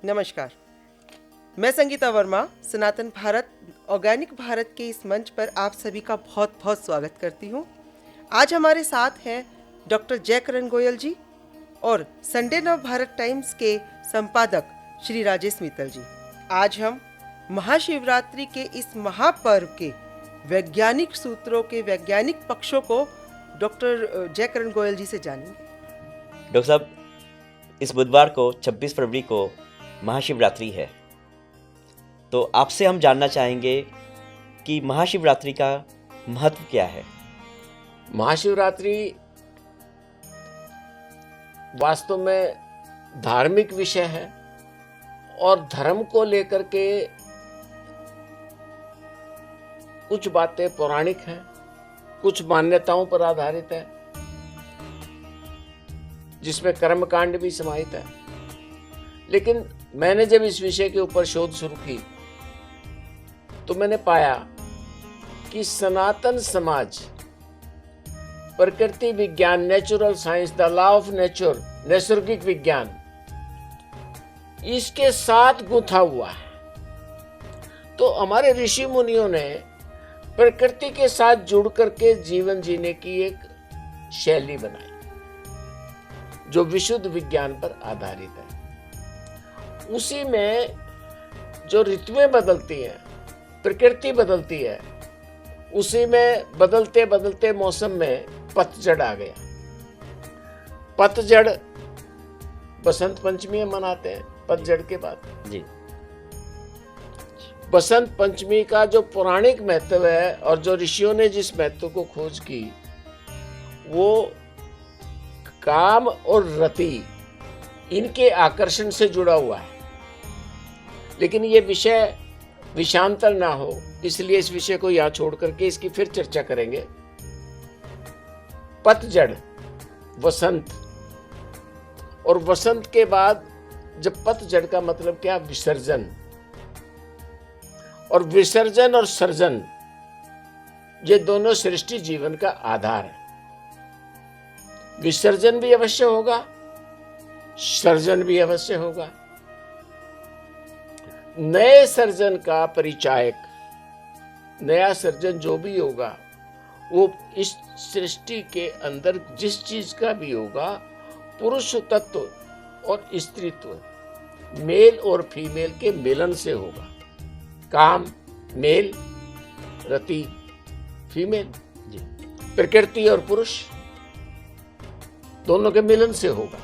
नमस्कार, मैं संगीता वर्मा सनातन भारत ऑर्गेनिक भारत के इस मंच पर आप सभी का बहुत बहुत स्वागत करती हूँ। आज हमारे साथ हैं डॉक्टर जयकरण गोयल जी और संडे नव भारत टाइम्स के संपादक श्री राजेश मित्तल जी। आज हम महाशिवरात्रि के इस महापर्व के वैज्ञानिक सूत्रों के वैज्ञानिक पक्षों को डॉक्टर जयकरण गोयल जी से जानेंगे। डॉक्टर साहब, इस बुधवार को 26 फरवरी को महाशिवरात्रि है, तो आपसे हम जानना चाहेंगे कि महाशिवरात्रि का महत्व क्या है। महाशिवरात्रि वास्तव में धार्मिक विषय है और धर्म को लेकर के कुछ बातें पौराणिक हैं, कुछ मान्यताओं पर आधारित है, जिसमें कर्मकांड भी समाहित है। लेकिन मैंने जब इस विषय के ऊपर शोध शुरू की तो मैंने पाया कि सनातन समाज प्रकृति विज्ञान, natural science, the law of nature, नैसर्गिक विज्ञान, इसके साथ गुंथा हुआ है। तो हमारे ऋषि मुनियों ने प्रकृति के साथ जुड़ करके जीवन जीने की एक शैली बनाई जो विशुद्ध विज्ञान पर आधारित है। उसी में जो ऋतुएं बदलती हैं, प्रकृति बदलती है, उसी में बदलते बदलते मौसम में पतझड़ आ गया। पतझड़ बसंत पंचमी मनाते हैं पतझड़ के बाद जी। बसंत पंचमी का जो पौराणिक महत्व है और जो ऋषियों ने जिस महत्व को खोज की, वो काम और रति इनके आकर्षण से जुड़ा हुआ है। लेकिन ये विषय विषांतर ना हो, इसलिए इस विषय को यहाँ छोड़ करके इसकी फिर चर्चा करेंगे। पतझड़, वसंत, और वसंत के बाद जब पतझड़ का मतलब क्या, विसर्जन। और विसर्जन और सर्जन ये दोनों सृष्टि जीवन का आधार है। विसर्जन भी अवश्य होगा, सर्जन भी अवश्य होगा। नए सर्जन का परिचायक, नया सर्जन जो भी होगा वो इस सृष्टि के अंदर जिस चीज का भी होगा, पुरुष तत्व और स्त्रीत्व, मेल और फीमेल के मिलन से होगा। काम मेल, रति फीमेल, प्रकृति और पुरुष दोनों के मिलन से होगा।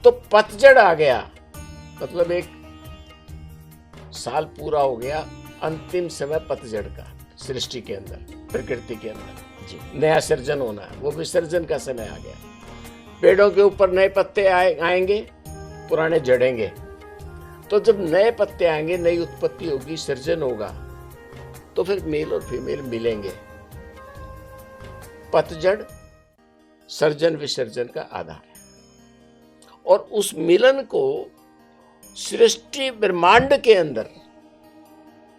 तो पतझड़ आ गया, मतलब एक साल पूरा हो गया, अंतिम समय पतझड़ का सृष्टि के अंदर, प्रकृति के अंदर जी नया सर्जन होना है, वो विसर्जन का समय आ गया। पेड़ों के ऊपर नए पत्ते आएंगे, पुराने झड़ेंगे। तो जब नए पत्ते आएंगे, नई उत्पत्ति होगी, सर्जन होगा, तो फिर मेल और फीमेल मिलेंगे। पतझड़ सर्जन विसर्जन का आधार है। और उस मिलन को सृष्टि ब्रह्मांड के अंदर,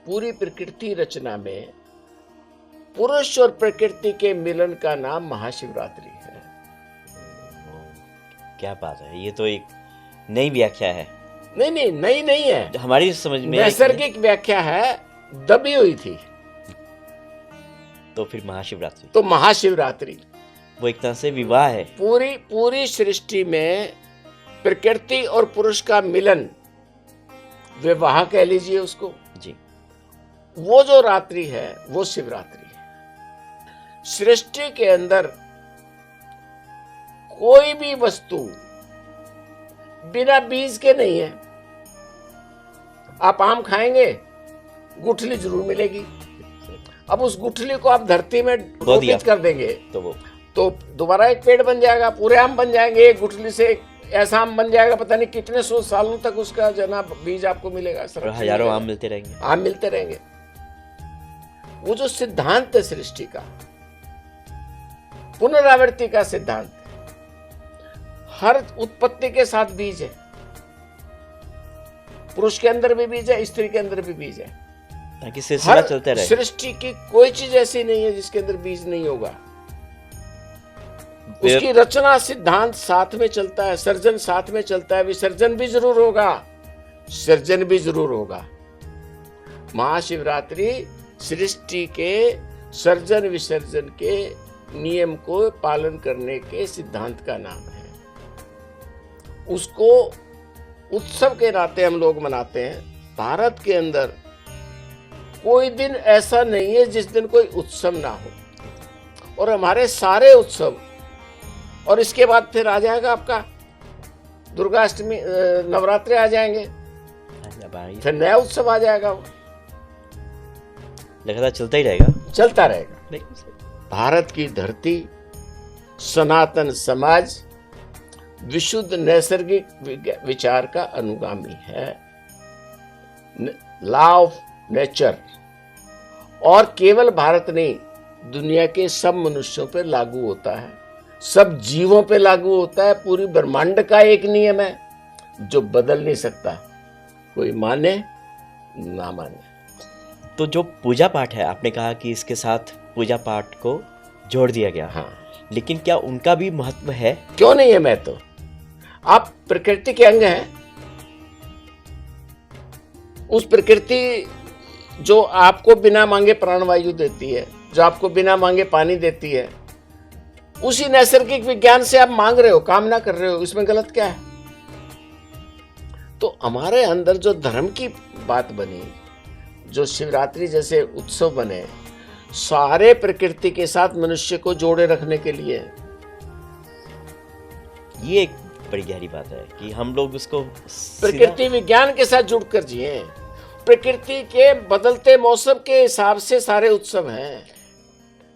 पूरी प्रकृति रचना में पुरुष और प्रकृति के मिलन का नाम महाशिवरात्रि है। क्या बात है, ये तो एक नई व्याख्या है। नहीं, नई नहीं है, हमारी समझ में नैसर्गिक व्याख्या है, दबी हुई थी। तो फिर महाशिवरात्रि, तो महाशिवरात्रि वो एक तरह से विवाह है। पूरी सृष्टि में प्रकृति और पुरुष का मिलन, विवाह कह लीजिए उसको जी। वो जो रात्रि है वो शिवरात्रि है। सृष्टि के अंदर कोई भी वस्तु बिना बीज के नहीं है। आप आम खाएंगे, गुठली जरूर मिलेगी। अब उस गुठली को आप धरती में रोपित कर देंगे तो दोबारा एक पेड़ बन जाएगा, पूरे आम बन जाएंगे। एक गुठली से ऐसा आम बन जाएगा, पता नहीं कितने 100 सालों तक उसका जनाब बीज आपको मिलेगा, हजारों आम मिलते रहेंगे, आम मिलते रहेंगे। वो जो सिद्धांत है सृष्टि का, पुनरावृत्ति का सिद्धांत, हर उत्पत्ति के साथ बीज है। पुरुष के अंदर भी बीज है, स्त्री के अंदर भी बीज है, ताकि सिलसिला चलते रहे। सृष्टि की कोई चीज ऐसी नहीं है जिसके अंदर बीज नहीं होगा। उसकी रचना सिद्धांत साथ में चलता है, सर्जन साथ में चलता है, विसर्जन भी जरूर होगा। सृजन भी जरूर होगा। महाशिवरात्रि सृष्टि के सर्जन विसर्जन के नियम को पालन करने के सिद्धांत का नाम है। उसको उत्सव के नाते हम लोग मनाते हैं। भारत के अंदर कोई दिन ऐसा नहीं है जिस दिन कोई उत्सव ना हो, और हमारे सारे उत्सव, और इसके बाद फिर आ जाएगा आपका दुर्गाष्टमी, नवरात्रि आ जाएंगे, फिर नया उत्सव आ जाएगा, वो लगातार चलता ही रहेगा, चलता रहेगा। भारत की धरती, सनातन समाज विशुद्ध नैसर्गिक विचार का अनुगामी है, लॉ ऑफ नेचर, और केवल भारत नहीं, दुनिया के सब मनुष्यों पर लागू होता है, सब जीवों पे लागू होता है। पूरी ब्रह्मांड का एक नियम है जो बदल नहीं सकता, कोई माने ना माने। तो जो पूजा पाठ है, आपने कहा कि इसके साथ पूजा पाठ को जोड़ दिया गया, हाँ, लेकिन क्या उनका भी महत्व है? क्यों नहीं है? मैं तो, आप प्रकृति के अंग हैं। उस प्रकृति जो आपको बिना मांगे प्राणवायु देती है, जो आपको बिना मांगे पानी देती है, उसी नैसर्गिक विज्ञान से आप मांग रहे हो, कामना कर रहे हो, इसमें गलत क्या है? तो हमारे अंदर जो धर्म की बात बनी, जो शिवरात्रि जैसे उत्सव बने, सारे प्रकृति के साथ मनुष्य को जोड़े रखने के लिए। ये एक बड़ी गहरी बात है कि हम लोग उसको प्रकृति विज्ञान के साथ जुड़कर जिए। प्रकृति के बदलते मौसम के हिसाब से सारे उत्सव हैं।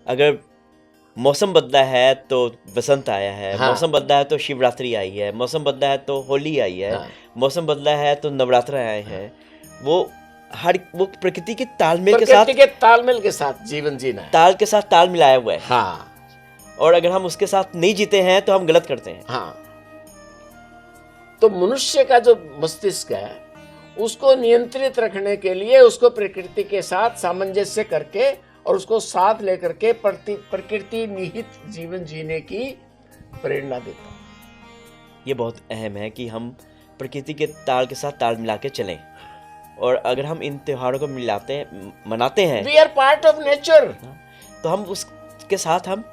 अगर मौसम बदला है तो वसंत आया है, हाँ। मौसम बदला है तो शिवरात्रि आई है, मौसम बदला है तो होली आई है, हाँ। मौसम बदला है तो नवरात्र आए हैं। वो प्रकृति के तालमेल के साथ, प्रकृति के तालमेल के साथ जीवन जीना है, ताल के साथ ताल मिलाया हुआ है। हाँ, और अगर हम उसके साथ नहीं जीते हैं तो हम गलत करते हैं। हाँ। तो मनुष्य का जो मस्तिष्क है, उसको नियंत्रित रखने के लिए उसको प्रकृति के साथ सामंजस्य करके और उसको साथ लेकर के प्रकृति निहित जीवन जीने की प्रेरणा देता है। ये बहुत अहम है कि हम प्रकृति के ताल के साथ ताल मिला के चलें, और अगर हम इन त्योहारों को मनाते हैं, we are part of nature, तो हम उसके साथ हम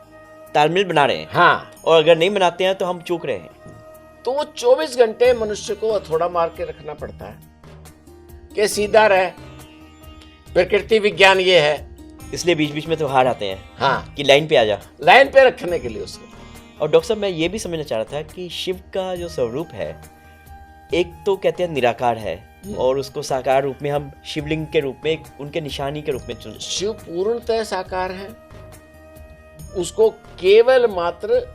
तालमेल बना रहे हैं। हाँ। और अगर नहीं मनाते हैं तो हम चूक रहे हैं। तो वो 24 घंटे मनुष्य को हथौड़ा मार के रखना पड़ता है कि सीधा रहे, प्रकृति विज्ञान ये है। इसलिए बीच बीच में त्योहार आते हैं, हाँ, कि लाइन पे आ जा, लाइन पे रखने के लिए उसको। और डॉक्टर साहब, मैं ये भी समझना चाह रहा था कि शिव का जो स्वरूप है, एक तो कहते हैं निराकार है, और उसको साकार रूप में हम शिवलिंग के रूप में, उनके निशानी के रूप में चुन। शिव पूर्णतः साकार है, उसको केवल मात्र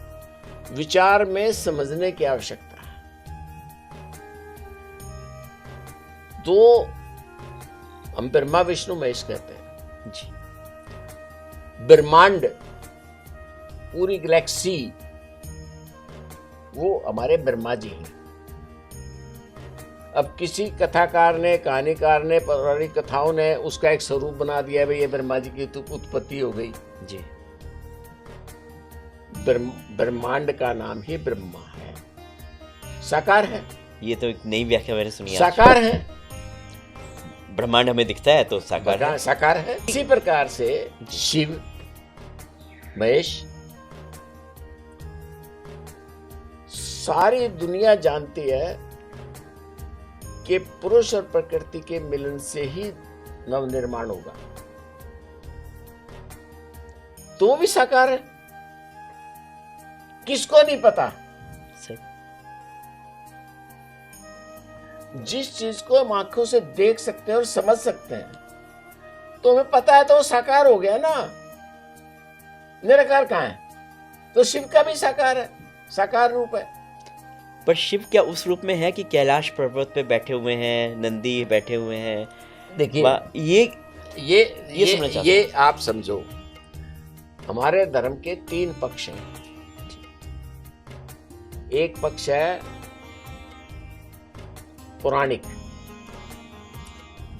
विचार में समझने की आवश्यकता है। दो हम ब्रह्मा विष्णु महेश कहते हैं जी। ब्रह्मांड, पूरी गैलेक्सी, वो हमारे ब्रह्मा जी हैं। अब किसी कथाकार ने, कहानीकार ने, पौराणिक कथाओं ने उसका एक स्वरूप बना दिया, भाई ये ब्रह्मा जी की उत्पत्ति हो गई जी। ब्रह्मांड का नाम ही ब्रह्मा है, साकार है। ये तो एक नई व्याख्या मैंने सुनी आज। साकार है, ब्रह्मांड हमें दिखता है तो साकार है। साकार है। इसी प्रकार से शिव, महेश, सारी दुनिया जानती है कि पुरुष और प्रकृति के मिलन से ही नवनिर्माण होगा, तो वो भी साकार है। किसको नहीं पता? सही। जिस चीज को हम आंखों से देख सकते हैं और समझ सकते हैं, तो हमें पता है, तो वो साकार हो गया ना। निराकार कहाँ है? तो शिव का भी साकार है, साकार रूप है। पर शिव क्या उस रूप में है कि कैलाश पर्वत पे बैठे हुए हैं, नंदी बैठे हुए हैं? देखिए, ये समझना चाहता हूं। ये आप समझो, हमारे धर्म के 3 पक्ष हैं। एक पक्ष है पौराणिक,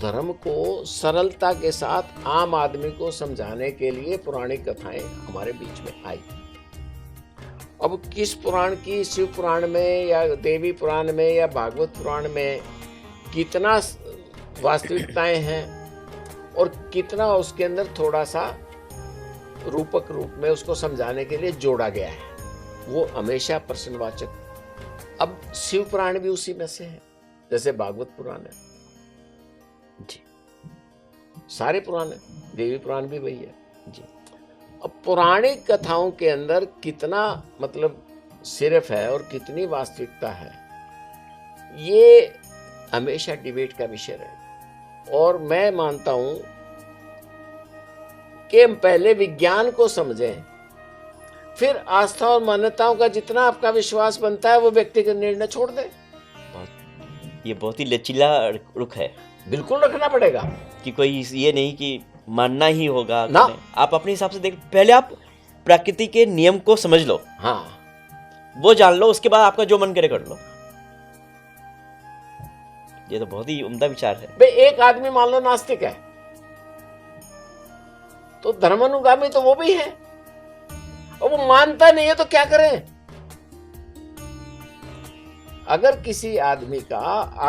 धर्म को सरलता के साथ आम आदमी को समझाने के लिए पौराणिक कथाएं हमारे बीच में आई। अब किस पुराण की, शिव पुराण में या देवी पुराण में या भागवत पुराण में कितना वास्तविकताएं हैं और कितना उसके अंदर थोड़ा सा रूपक रूप में उसको समझाने के लिए जोड़ा गया है, वो हमेशा प्रश्नवाचक। अब शिव पुराण भी उसी में से है, जैसे भागवत पुराण है जी सारे पुराण है, देवी पुराण भी वही है जी। अब पौराणिक कथाओं के अंदर कितना मतलब सिर्फ है और कितनी वास्तविकता है, ये हमेशा डिबेट का विषय रहे। और मैं मानता हूं कि हम पहले विज्ञान को समझें, फिर आस्था और मान्यताओं का जितना आपका विश्वास बनता है वो व्यक्तिगत निर्णय छोड़ दें। ये बहुत ही लचीला रुख है बिल्कुल रखना पड़ेगा कि कोई ये नहीं कि मानना ही होगा ना। आप अपने हिसाब से देख, पहले आप प्रकृति के नियम को समझ लो, हाँ वो जान लो, उसके बाद आपका जो मन करे कर लो। ये तो बहुत ही उम्दा विचार है। भाई एक आदमी मान लो नास्तिक है, तो धर्मानुगामी तो वो भी है, और वो मानता नहीं है तो क्या करें। अगर किसी आदमी का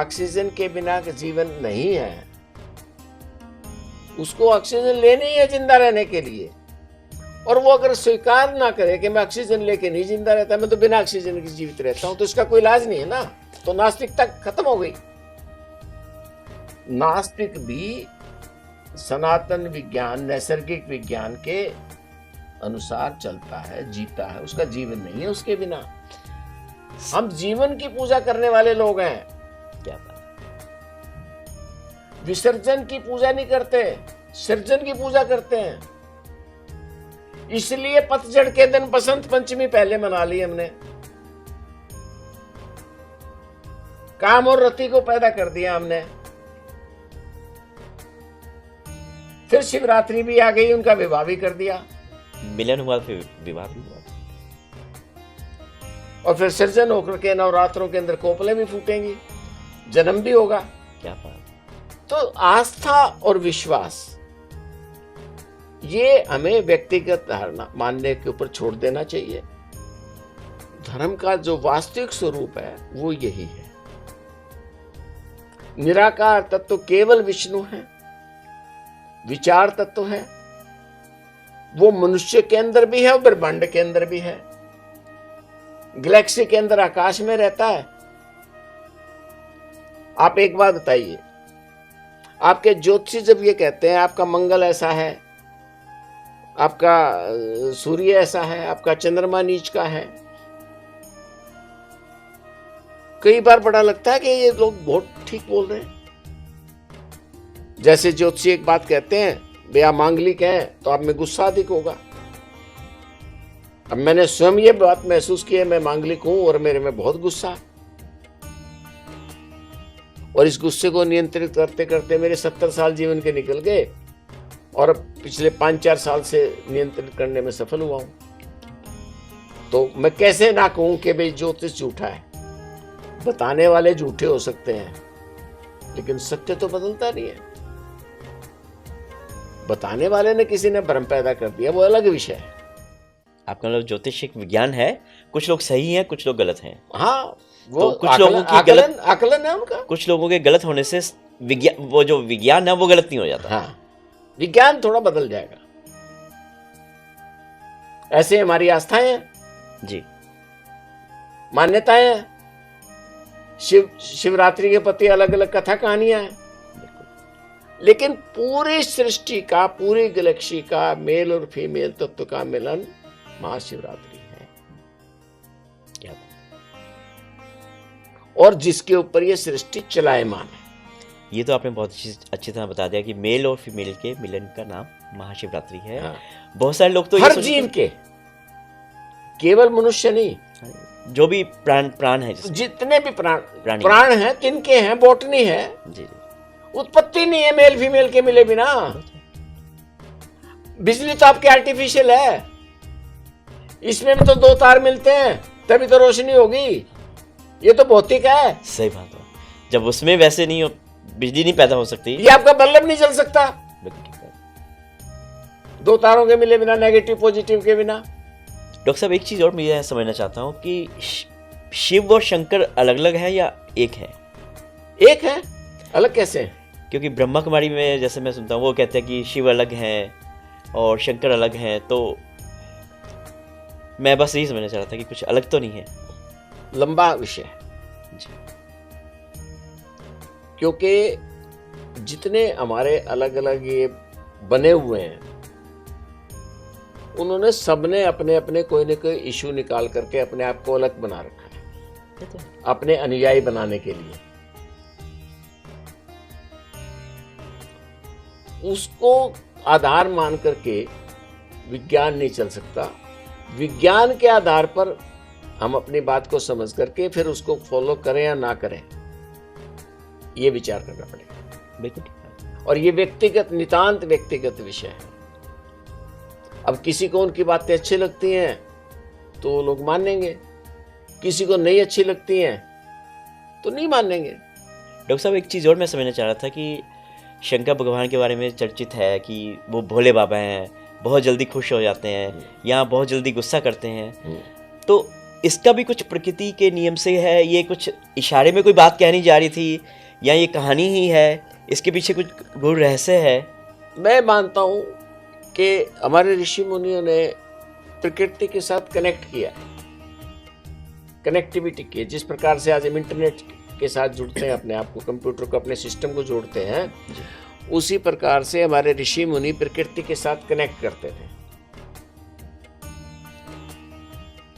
ऑक्सीजन के बिना जीवन नहीं है, उसको ऑक्सीजन लेनी है जिंदा रहने के लिए, और वो अगर स्वीकार ना करे कि मैं ऑक्सीजन लेके नहीं जिंदा रहता, मैं तो बिना ऑक्सीजन के जीवित रहता हूं, तो इसका कोई इलाज नहीं है ना, तो नास्तिकता खत्म हो गई। नास्तिक भी सनातन विज्ञान, नैसर्गिक विज्ञान के अनुसार चलता है, जीता है, उसका जीवन नहीं है उसके बिना। हम जीवन की पूजा करने वाले लोग हैं, क्या बात। विसर्जन की पूजा नहीं करते, सृजन की पूजा करते हैं। इसलिए पतझड़ के दिन बसंत पंचमी पहले मना ली हमने, काम और रति को पैदा कर दिया हमने। फिर शिवरात्रि भी आ गई, उनका विवाह भी कर दिया, मिलन हुआ, फिर विवाह भी हुआ, और फिर सृजन होकर के नवरात्रों के अंदर कोपले भी फूटेंगी, जन्म भी होगा। क्या बात। तो आस्था और विश्वास ये हमें व्यक्तिगत धारणा मानने के ऊपर छोड़ देना चाहिए। धर्म का जो वास्तविक स्वरूप है वो यही है। निराकार तत्व केवल विष्णु है, विचार तत्व है, वो मनुष्य के अंदर भी है और ब्रह्मांड के अंदर भी है, गैलेक्सी के अंदर आकाश में रहता है। आप एक बात बताइए, आपके ज्योतिषी जब ये कहते हैं आपका मंगल ऐसा है, आपका सूर्य ऐसा है, आपका चंद्रमा नीच का है, कई बार बड़ा लगता है कि ये लोग बहुत ठीक बोल रहे हैं। जैसे ज्योतिषी एक बात कहते हैं, भैया मांगलिक है तो आप में गुस्सा अधिक होगा। अब मैंने स्वयं ये बात महसूस की है, मैं मांगलिक हूं और मेरे में बहुत गुस्सा, और इस गुस्से को नियंत्रित करते करते मेरे 70 साल जीवन के निकल गए, और पिछले 5-4 साल से नियंत्रित करने में सफल हुआ हूं। तो मैं कैसे ना कहूं कि भाई ज्योतिष झूठा है। बताने वाले झूठे हो सकते हैं, लेकिन सत्य तो बदलता नहीं है। बताने वाले ने किसी ने भ्रम पैदा कर दिया, वो अलग विषय है। आपका मतलब ज्योतिष एक विज्ञान है, कुछ लोग सही हैं, कुछ लोग गलत हैं। हाँ, वो तो कुछ लोगों की गलत आकलन है उनका। कुछ लोगों के गलत होने से विज्ञान, वो जो विज्ञान है वो गलत नहीं हो जाता। हाँ, विज्ञान थोड़ा बदल जाएगा। ऐसे हमारी आस्थाएं हैं जी, मान्यताएं हैं। शिवरात्रि के प्रति अलग अलग कथा कहानियां हैं, लेकिन पूरी सृष्टि का, पूरी गैलेक्सी का मेल और फीमेल तत्व का मिलन महाशिवरात्रि है। क्या बात। और जिसके ऊपर ये सृष्टि चलायमान है। ये तो आपने बहुत अच्छी तरह बता दिया कि मेल और फीमेल के मिलन का नाम महाशिवरात्रि है। हाँ। बहुत सारे लोग तो हर जीव के, केवल मनुष्य नहीं, जो भी प्राण है, जितने भी प्राण हैं, तिनके हैं, बोटनी है, जी, उत्पत्ति नहीं है मेल फीमेल के मिले बिना। बिजली तो आपके आर्टिफिशियल है, इसमें भी तो 2 तार मिलते हैं तभी तो रोशनी होगी। ये तो भौतिक है। सही बात है। जब उसमें वैसे नहीं हो, बिजली नहीं पैदा हो सकती, ये आपका बल्ब नहीं जल सकता 2 तारों के मिले बिना, नेगेटिव पॉजिटिव के बिना। डॉक्टर साहब, एक चीज और मैं समझना चाहता हूँ कि शिव और शंकर अलग अलग है या एक है? एक है। अलग कैसे हैं? क्योंकि ब्रह्मा कुमारी में जैसे मैं सुनता हूँ वो कहते हैं कि शिव अलग हैं और शंकर अलग हैं, तो मैं बस यही समझना चाह रहा था कि कुछ अलग तो नहीं है। लंबा विषय है, जी क्योंकि जितने हमारे अलग अलग ये बने हुए हैं, उन्होंने सबने अपने अपने कोई न कोई इशू निकाल करके अपने आप को अलग बना रखा है, ये तो है। अपने अनुयायी बनाने के लिए। उसको आधार मान करके विज्ञान नहीं चल सकता। विज्ञान के आधार पर हम अपनी बात को समझ करके फिर उसको फॉलो करें या ना करें, ये विचार करना पड़ेगा। बिल्कुल ठीक है। और ये व्यक्तिगत, नितांत व्यक्तिगत विषय है। अब किसी को उनकी बातें अच्छी लगती हैं तो लोग मानेंगे, किसी को नहीं अच्छी लगती हैं तो नहीं मानेंगे। डॉक्टर साहब एक चीज़ और मैं समझना चाह रहा था कि शंकर भगवान के बारे में चर्चित है कि वो भोले बाबा हैं, बहुत जल्दी खुश हो जाते हैं या बहुत जल्दी गुस्सा करते हैं, तो इसका भी कुछ प्रकृति के नियम से है? ये कुछ इशारे में कोई बात कहनी जा रही थी या ये कहानी ही है, इसके पीछे कुछ गूढ़ रहस्य है? मैं मानता हूं कि हमारे ऋषि मुनियों ने प्रकृति के साथ कनेक्ट किया, कनेक्टिविटी की। जिस प्रकार से आज हम इंटरनेट के साथ जुड़ते हैं, अपने आप को, कंप्यूटर को, अपने सिस्टम को जोड़ते हैं, उसी प्रकार से हमारे ऋषि मुनि प्रकृति के साथ कनेक्ट करते थे।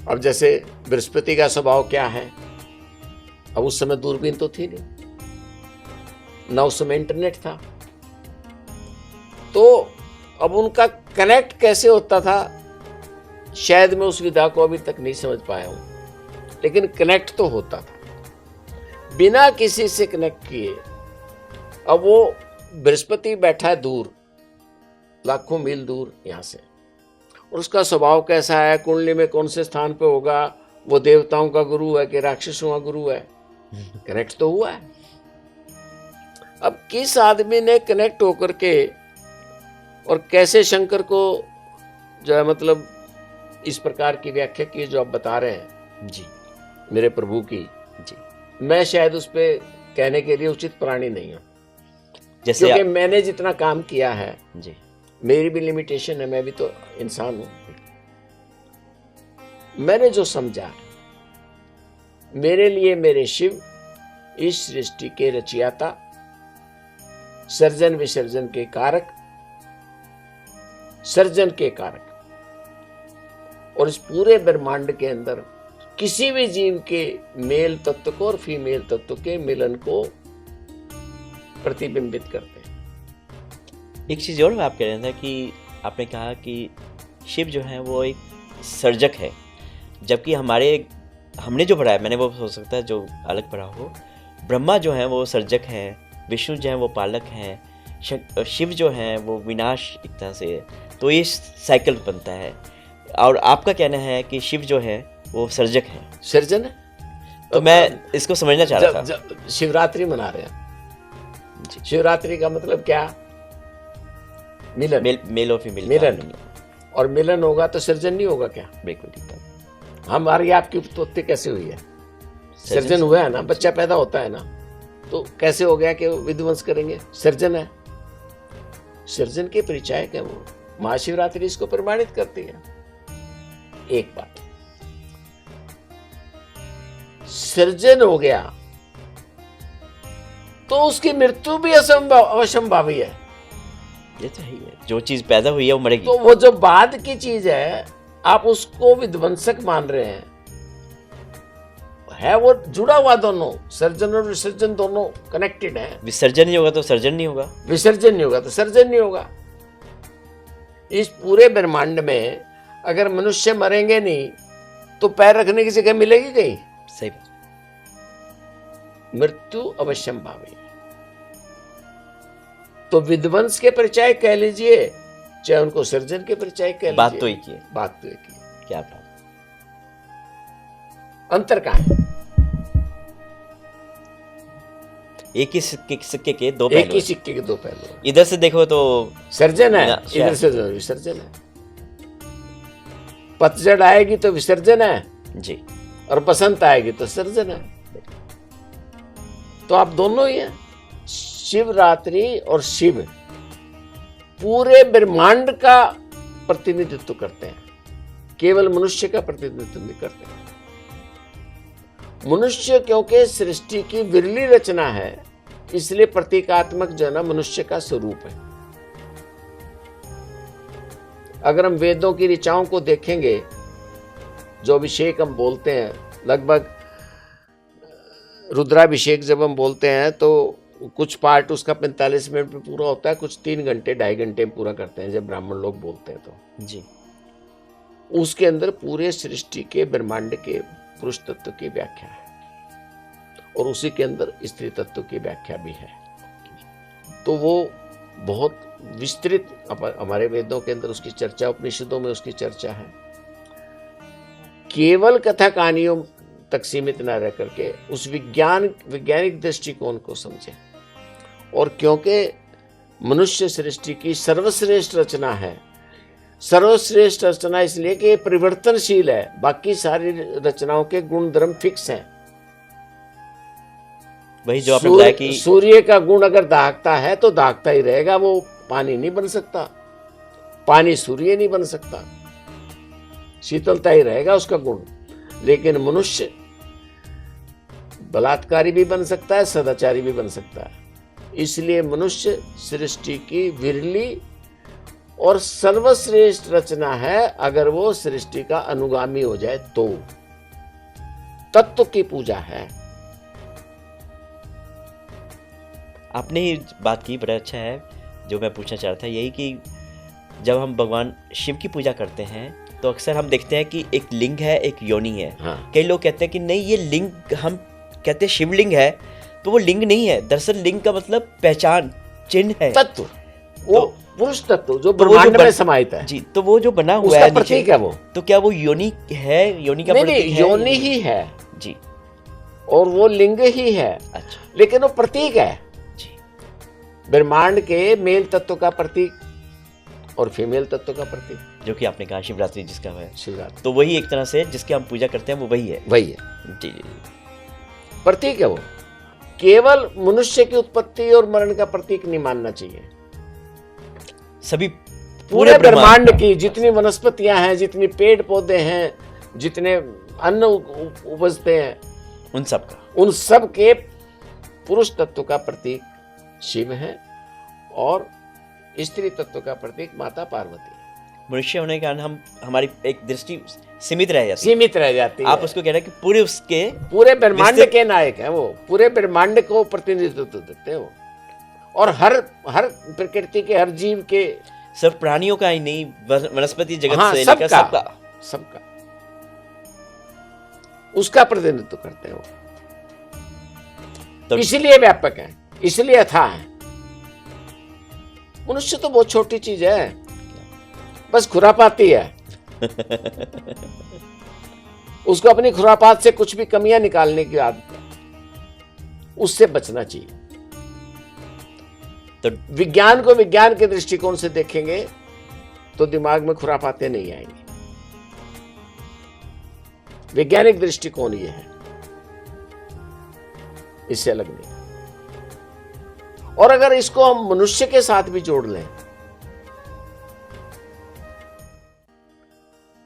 अब जैसे बृहस्पति का स्वभाव क्या है, अब उस समय दूरबीन तो थी नहीं, ना उस समय इंटरनेट था, तो अब उनका कनेक्ट कैसे होता था शायद मैं उस विधा को अभी तक नहीं समझ पाया हूं, लेकिन कनेक्ट तो होता था बिना किसी से कनेक्ट किए। अब वो बृहस्पति बैठा है दूर, लाखों मील दूर यहां से, और उसका स्वभाव कैसा है, कुंडली में कौन से स्थान पे होगा, वो देवताओं का गुरु है कि राक्षसों का गुरु है, कनेक्ट तो हुआ है। अब किस आदमी ने कनेक्ट होकर के और कैसे शंकर को जो है मतलब इस प्रकार की व्याख्या की जो आप बता रहे हैं जी मेरे प्रभु की, जी, मैं शायद उस पे कहने के लिए उचित प्राणी नहीं हूं, जैसे क्योंकि मैंने जितना काम किया है, जी मेरी भी लिमिटेशन है, मैं भी तो इंसान हूं। मैंने जो समझा, मेरे लिए मेरे शिव इस सृष्टि के रचयिता, सर्जन विसर्जन के कारक, सर्जन के कारक, और इस पूरे ब्रह्मांड के अंदर किसी भी जीव के मेल तत्व को और फीमेल तत्व के मिलन को प्रतिबिंबित करते हैं। एक चीज़ और आप कह रहे थे कि आपने कहा कि शिव जो है वो एक सर्जक है, जबकि हमने जो पढ़ा है, मैंने वो हो सकता है जो अलग पढ़ा हो, ब्रह्मा जो है वो सर्जक हैं, विष्णु जो है वो पालक हैं, शिव जो है वो विनाश एक तरह से है, तो ये साइकिल बनता है। और आपका कहना है कि शिव जो है वो सर्जक है, सर्जन है। तो मैं इसको समझना चाह रहा था। शिवरात्रि मना रहे हैं, शिवरात्रि का मतलब क्या, मिलन, मेल और फीमेल मिलन, और मिलन होगा तो सर्जन नहीं होगा क्या? बिल्कुल ठीक है। हमारी आपकी उत्पत्ति कैसे हुई है? सर्जन हुआ है ना, बच्चा पैदा होता है ना, तो कैसे हो गया कि विध्वंस करेंगे? सर्जन है, सर्जन के परिचायक है वो। महाशिवरात्रि इसको प्रमाणित करती है। एक बात, सर्जन हो गया तो उसकी मृत्यु भी असंभावी है। ये तो है, जो चीज पैदा हुई है वो मरेगी। तो वो जो बाद की चीज है, आप उसको विध्वंसक मान रहे हैं, है वो जुड़ा हुआ, दोनों सर्जन और विसर्जन दोनों कनेक्टेड है। विसर्जन नहीं होगा तो सर्जन नहीं होगा, विसर्जन नहीं होगा तो सर्जन नहीं होगा। इस पूरे ब्रह्मांड में अगर मनुष्य मरेंगे नहीं तो पैर रखने की जगह मिलेगी कहीं? सही बात। मृत्यु अवश्यंभावी। तो विध्वंस के परिचय कह लीजिए, चाहे उनको सर्जन के परिचय कह लीजिए, बात तो एक ही है। बात तो एक ही है। क्या बात, अंतर कहाँ है? एक ही सिक्के के दो पहलू। एक ही सिक्के के दो पहलू। इधर से देखो तो सर्जन है, इधर से विसर्जन है। पतझड़ आएगी तो विसर्जन है जी, और बसंत आएगी तो सर्जन है। तो आप दोनों ही हैं। शिवरात्रि और शिव पूरे ब्रह्मांड का प्रतिनिधित्व करते हैं, केवल मनुष्य का प्रतिनिधित्व नहीं करते हैं। मनुष्य क्योंकि सृष्टि की विरली रचना है, इसलिए प्रतीकात्मक जो है ना मनुष्य का स्वरूप है। अगर हम वेदों की ऋचाओं को देखेंगे, जो अभिषेक हम बोलते हैं, लगभग रुद्राभिषेक जब हम बोलते हैं तो कुछ पार्ट उसका 45 मिनट में पूरा होता है, कुछ 3 घंटे 2.5 घंटे में पूरा करते हैं जब ब्राह्मण लोग बोलते हैं तो जी। उसके अंदर पूरे सृष्टि के ब्रह्मांड के पुरुष तत्व की व्याख्या है और उसी के अंदर स्त्री तत्व की व्याख्या भी है। तो वो बहुत विस्तृत हमारे वेदों के अंदर उसकी चर्चा, उपनिषदों में उसकी चर्चा है। केवल कथा कहानियों तक सीमित न रह करके उस वैज्ञानिक दृष्टिकोण को समझे। और क्योंकि मनुष्य सृष्टि की सर्वश्रेष्ठ रचना है, सर्वश्रेष्ठ रचना इसलिए कि परिवर्तनशील है, बाकी सारी रचनाओं के गुण धर्म फिक्स हैं। वही जो आपने बताया कि सूर्य का गुण अगर दाहकता है तो दाहकता ही रहेगा, वो पानी नहीं बन सकता, पानी सूर्य नहीं बन सकता, शीतलता ही रहेगा उसका गुण। लेकिन मनुष्य बलात्कारी भी बन सकता है, सदाचारी भी बन सकता है। इसलिए मनुष्य सृष्टि की विरली और सर्वश्रेष्ठ रचना है। अगर वो सृष्टि का अनुगामी हो जाए तो तत्व की पूजा है। आपने ही बात की, बड़ा अच्छा है। जो मैं पूछना चाह रहा था यही कि जब हम भगवान शिव की पूजा करते हैं तो अक्सर हम देखते हैं कि एक लिंग है, एक योनि है। हाँ। कई लोग कहते हैं कि नहीं, ये लिंग, हम कहते हैं शिवलिंग है, तो वो लिंग नहीं है। दरअसल लिंग का मतलब पहचान, चिन्ह है, तत्व, वो तो पुरुष तत्व जो ब्रह्मांड में समाहित है जी। तो वो जो बना हुआ उसका है नीचे, प्रतीक है वो। तो क्या वो योनि है? योनि का नहीं, प्रतीक है? योनि ही है जी। और वो लिंग ही है, अच्छा लेकिन वो प्रतीक है जी। ब्रह्मांड के मेल तत्व का प्रतीक और फीमेल तत्व का प्रतीक, जो कि आपने कहा शिवरात्रि जिसका है, शिवरात्रि तो वही एक तरह से जिसकी हम पूजा करते हैं वो वही है। वही है, जी जी। प्रतीक है वो। केवल मनुष्य की उत्पत्ति और मरण का प्रतीक नहीं मानना चाहिए। सभी पूरे ब्रह्मांड की जितनी वनस्पतियां हैं, जितनी पेड़ पौधे हैं, जितने अन्न उपजते हैं, उन सब के पुरुष तत्व का प्रतीक शिव है और स्त्री तत्व का प्रतीक माता पार्वती है। मनुष्य होने के कारण हम, हमारी एक दृष्टि सीमित रह जाती है। है। आप उसको कह रहे हैं कि पूरे ब्रह्मांड के नायक हैं वो, पूरे ब्रह्मांड को प्रतिनिधित्व देते हैं वो। और हर प्रकृति के, हर जीव के, सब प्राणियों का ही नहीं, वनस्पति जगत हाँ, से लेकर सबका उसका प्रतिनिधित्व करते हैं वो। तो इसलिए व्यापक है, इसलिए अथाह है। मनुष्य तो बहुत छोटी चीज है, बस खुरापाती है। उसको अपनी खुरापात से कुछ भी कमियां निकालने की आदत है, उससे बचना चाहिए। तो विज्ञान को विज्ञान के दृष्टिकोण से देखेंगे तो दिमाग में खुरापाते नहीं आएंगे। वैज्ञानिक दृष्टिकोण ये है, इससे अलग नहीं। और अगर इसको हम मनुष्य के साथ भी जोड़ लें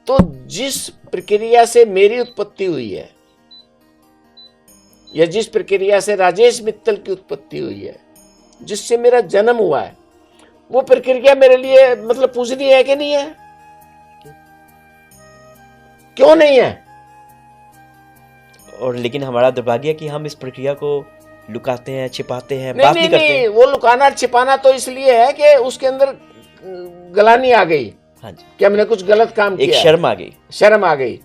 तो जिस प्रक्रिया से मेरी उत्पत्ति हुई है या जिस प्रक्रिया से राजेश मित्तल की उत्पत्ति हुई है, जिससे मेरा जन्म हुआ है, वो प्रक्रिया मेरे लिए मतलब पूजनीय है कि नहीं है? क्यों नहीं है? और लेकिन हमारा दुर्भाग्य है कि हम इस प्रक्रिया को लुकाते हैं, छिपाते हैं, नहीं, बात नहीं करते हैं। वो लुकाना छिपाना तो इसलिए है कि उसके अंदर गलानी आ गई। हाँ जी, कि हमने कुछ गलत काम किया, एक शर्म आ गई।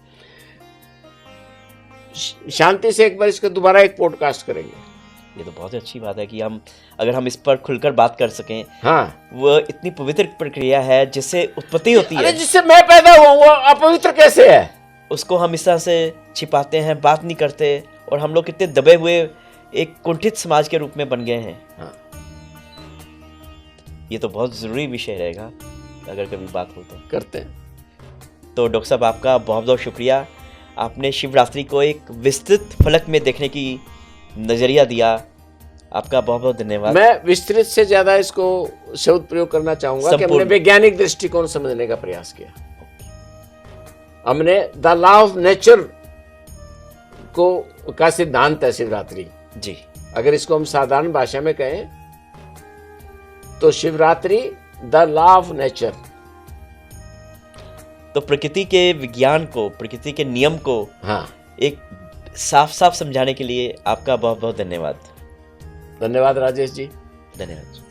शांति से एक बार इसका दोबारा एक पॉडकास्ट करेंगे। ये तो बहुत अच्छी बात है कि हम इस पर खुलकर बात कर सकें। हाँ, वो इतनी पवित्र प्रक्रिया है जिससे उत्पत्ति होती है। जिससे मैं पैदा हुआ, वो अपवित्र कैसे है? उसको हम इस तरह से छिपाते हैं, बात नहीं करते, और हम लोग कितने दबे हुए एक कुंठित समाज के रूप में बन गए हैं। हाँ। ये तो बहुत ज़रूरी विषय रहेगा अगर कभी बात हो तो करते हैं। तो डॉक्टर साहब आपका बहुत बहुत शुक्रिया। आपने शिवरात्रि को एक विस्तृत फलक में देखने की नज़रिया दिया, आपका बहुत बहुत धन्यवाद। मैं विस्तृत से ज्यादा इसको शब्द प्रयोग करना चाहूंगा कि हमने संपूर्ण। वैज्ञानिक दृष्टिकोण समझने का प्रयास किया। हमने द लॉ ऑफ नेचर का सिद्धांत है शिवरात्रि। जी, अगर इसको हम साधारण भाषा में कहें तो Shivratri the law of nature. तो प्रकृति के विज्ञान को, प्रकृति के नियम को हाँ, एक साफ साफ समझाने के लिए आपका बहुत बहुत धन्यवाद। धन्यवाद राजेश जी। धन्यवाद।